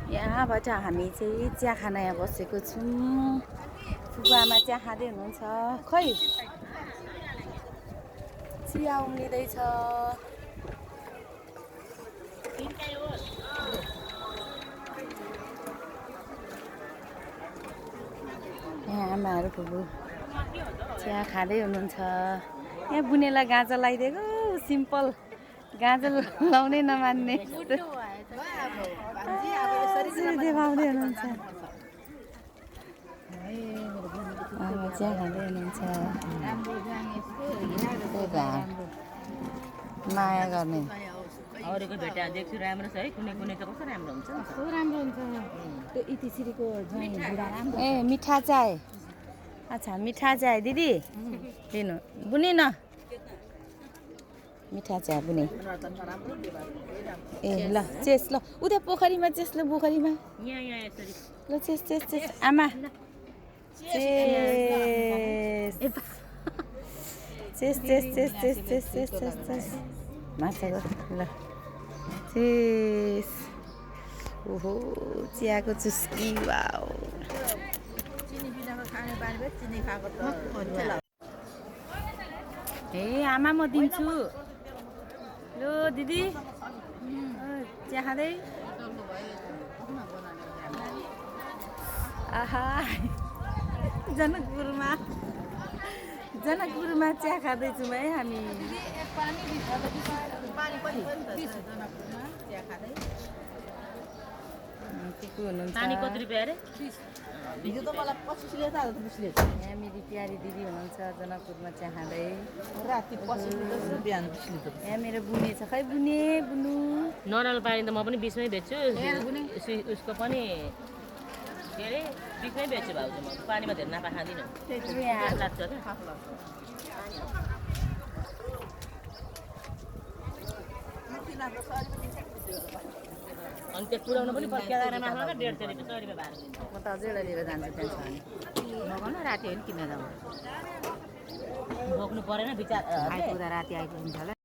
यहाँबाट हामी चाहिँ चिया खान यहाँ बसेको छौँ। फुवामा चिया खाँदै हुनुहुन्छ। खै चिया उम्लिँदैछ। यहाँ आमाहरू फुपू चिया खाँदै हुनुहुन्छ। यहाँ बुनेलाई गाजल लगाइदिएको सिम्पल गाजल लाउनै नमान्ने देखाउँदै हुनुहुन्छ। चिया खाँदै हुनुहुन्छ। माया गर्ने अरूको भेटा देख्छु राम्रो छ है, कुनै कुनै त कस्तो राम्रो हुन्छ। कस्तो राम्रो हुन्छ त्यो इतिश्रीको झैँ बुढा राम्रो। ए मिठा चाय। अच्छा मिठा चाय दिदी लिनु बुनि न मिठा चिया बुने। ए ल चेस ल उता पोखरीमा चेस ल पोखरीमा यहाँ यसरी ल चेस चेस चेस आमा चेस चेस चेस चेस चेस चेस चेस चेस चेस माछाको ल चेस। ओहो चियाको चुस्की वाउ। ए आमा म दिन्छु लो दिदी चिया खाँदै। आहा जनकपुरमा चिया खाँदैछौँ है हामी। के को हुनुहुन्छ? पानी कति रुपियाँ अरे? यहाँ मेरी प्यारी दिदी हुनुहुन्छ जनकपुरमा चिया खाँदै। यहाँ मेरो बुने छ खै बुने बुनु नराम्रो पानी त म पनि बिचमै बेच्छु, उसको पनि के अरे बिचमै बेच्छु भाउजू। म पानीमा धेरै नाफा खाँदिनँ, लाग्छ क्या। अनि त्यो पुऱ्याउनु पनि पर्छ, केदारमा माछा 150 रुपियाँ 100 रुपियाँ भाडा दिन्छ। म त अझै एउटा लिएर जान्छु त्यहाँ छ भने मगाउन राति होइन किन्न जाउँ। बोक्नु परेन विचार आइपुग्दा राति आइपुग्छ होला।